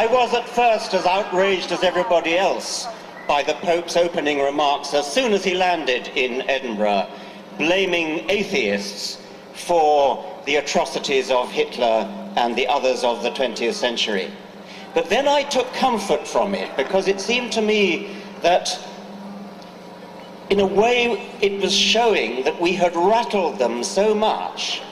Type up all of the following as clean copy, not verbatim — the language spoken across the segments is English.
I was at first as outraged as everybody else by the Pope's opening remarks as soon as he landed in Edinburgh, blaming atheists for the atrocities of Hitler and the others of the 20th century. But then I took comfort from it, because it seemed to me that in a way it was showing that we had rattled them so much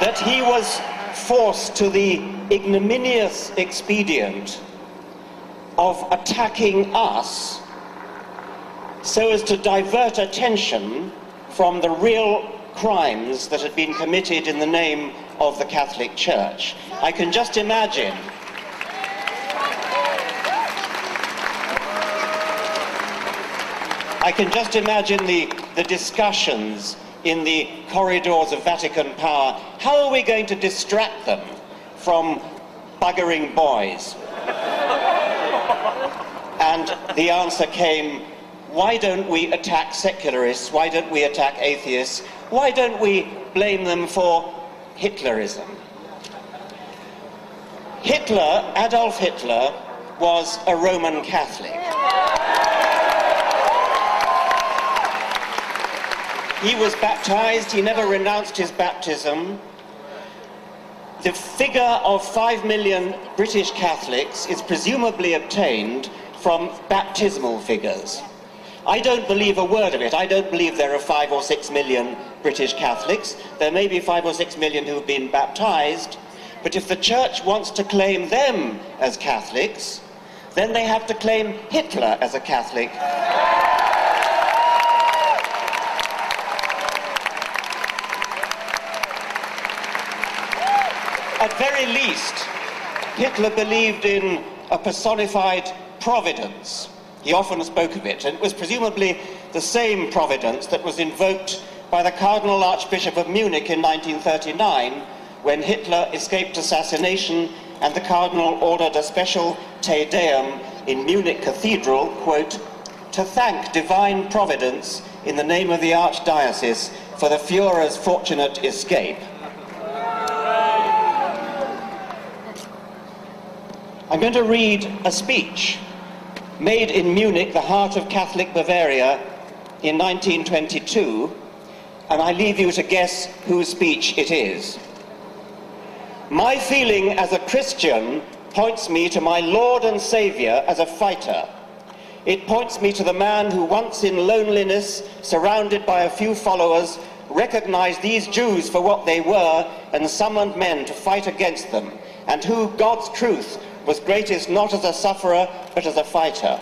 that he was forced to the ignominious expedient of attacking us so as to divert attention from the real crimes that had been committed in the name of the Catholic Church. I can just imagine the discussions in the corridors of Vatican power. How are we going to distract them from buggering boys? And the answer came, why don't we attack secularists? Why don't we attack atheists? Why don't we blame them for Hitlerism? Hitler, Adolf Hitler, was a Roman Catholic. He was baptized, he never renounced his baptism. The figure of 5 million British Catholics is presumably obtained from baptismal figures. I don't believe a word of it. I don't believe there are 5 or 6 million British Catholics. There may be 5 or 6 million who have been baptized, but if the Church wants to claim them as Catholics, then they have to claim Hitler as a Catholic. At very least, Hitler believed in a personified providence. He often spoke of it, and it was presumably the same providence that was invoked by the Cardinal Archbishop of Munich in 1939 when Hitler escaped assassination and the Cardinal ordered a special Te Deum in Munich Cathedral, quote, to thank divine providence in the name of the Archdiocese for the Führer's fortunate escape. I'm going to read a speech made in Munich, the heart of Catholic Bavaria, in 1922, and I leave you to guess whose speech it is. My feeling as a Christian points me to my Lord and Saviour as a fighter. It points me to the man who once in loneliness, surrounded by a few followers, recognized these Jews for what they were and summoned men to fight against them, and who, God's truth, was greatest not as a sufferer, but as a fighter.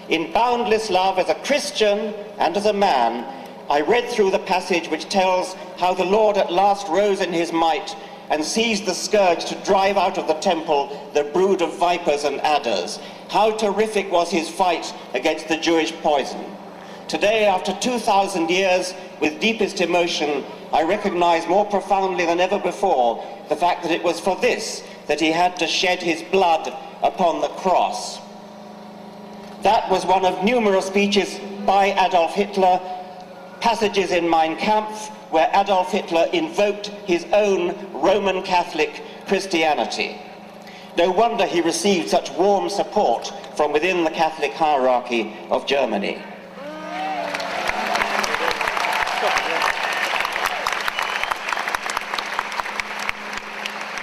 In boundless love as a Christian and as a man, I read through the passage which tells how the Lord at last rose in his might and seized the scourge to drive out of the temple the brood of vipers and adders. How terrific was his fight against the Jewish poison. Today, after 2,000 years, with deepest emotion, I recognize more profoundly than ever before the fact that it was for this that he had to shed his blood upon the cross. That was one of numerous speeches by Adolf Hitler, passages in Mein Kampf, where Adolf Hitler invoked his own Roman Catholic Christianity. No wonder he received such warm support from within the Catholic hierarchy of Germany.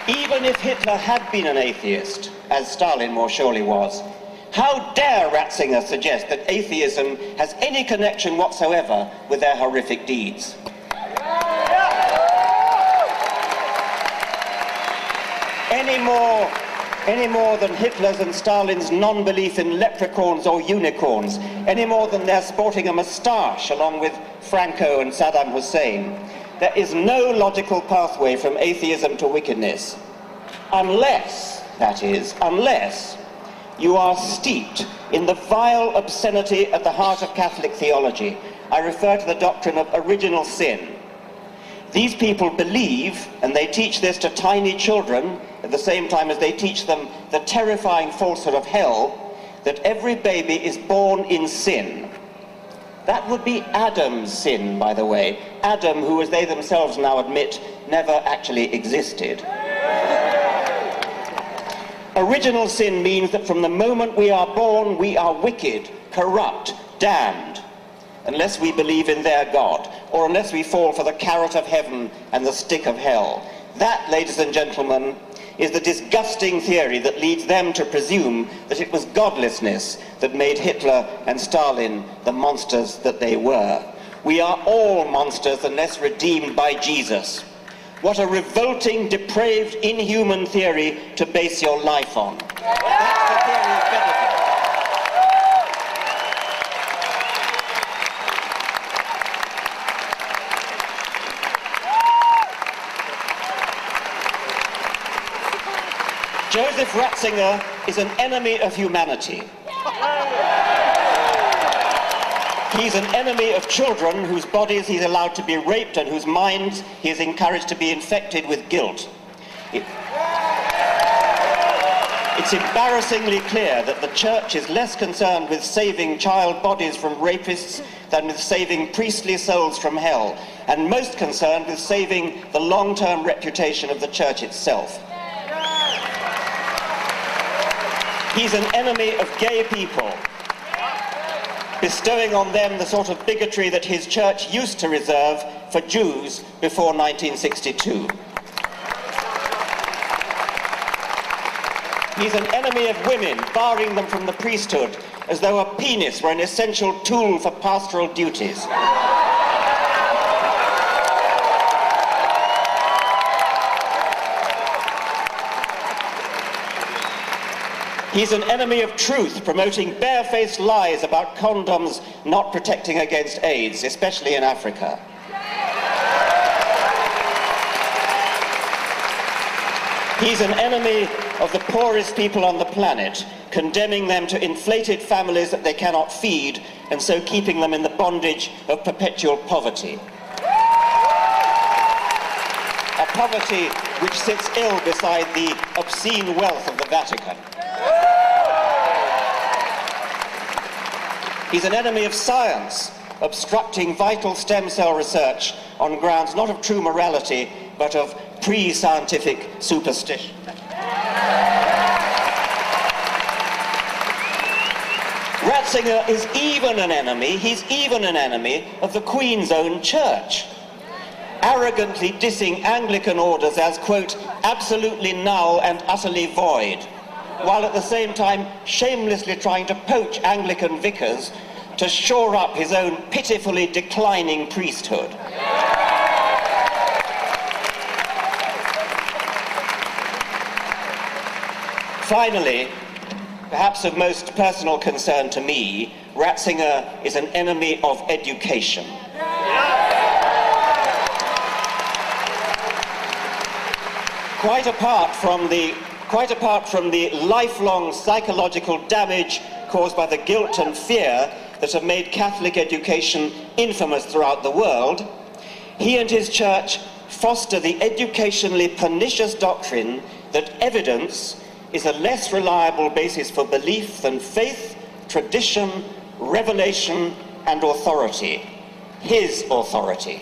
Even if Hitler had been an atheist, as Stalin more surely was, how dare Ratzinger suggest that atheism has any connection whatsoever with their horrific deeds? Any more than Hitler's and Stalin's non-belief in leprechauns or unicorns, any more than their sporting a moustache along with Franco and Saddam Hussein. There is no logical pathway from atheism to wickedness, unless, that is, unless you are steeped in the vile obscenity at the heart of Catholic theology. I refer to the doctrine of original sin. These people believe, and they teach this to tiny children, at the same time as they teach them the terrifying falsehood of hell, that every baby is born in sin. That would be Adam's sin, by the way. Adam, who, as they themselves now admit, never actually existed. Original sin means that from the moment we are born, we are wicked, corrupt, damned, unless we believe in their God, or unless we fall for the carrot of heaven and the stick of hell. That, ladies and gentlemen, is the disgusting theory that leads them to presume that it was godlessness that made Hitler and Stalin the monsters that they were. We are all monsters unless redeemed by Jesus. What a revolting, depraved, inhuman theory to base your life on. That's the theory of biblical. Joseph Ratzinger is an enemy of humanity. He's an enemy of children whose bodies he's allowed to be raped and whose minds he is encouraged to be infected with guilt. It's embarrassingly clear that the church is less concerned with saving child bodies from rapists than with saving priestly souls from hell, and most concerned with saving the long-term reputation of the church itself. He's an enemy of gay people, bestowing on them the sort of bigotry that his church used to reserve for Jews before 1962. He's an enemy of women, barring them from the priesthood, as though a penis were an essential tool for pastoral duties. He's an enemy of truth, promoting barefaced lies about condoms not protecting against AIDS, especially in Africa. He's an enemy of the poorest people on the planet, condemning them to inflated families that they cannot feed, and so keeping them in the bondage of perpetual poverty. A poverty which sits ill beside the obscene wealth of the Vatican. He's an enemy of science, obstructing vital stem cell research on grounds not of true morality, but of pre-scientific superstition. Ratzinger is even an enemy, he's even an enemy of the Queen's own church, arrogantly dissing Anglican orders as, quote, absolutely null and utterly void, while at the same time shamelessly trying to poach Anglican vicars to shore up his own pitifully declining priesthood. Finally, perhaps of most personal concern to me, Ratzinger is an enemy of education. Quite apart from the lifelong psychological damage caused by the guilt and fear that have made Catholic education infamous throughout the world, he and his church foster the educationally pernicious doctrine that evidence is a less reliable basis for belief than faith, tradition, revelation, and authority. His authority.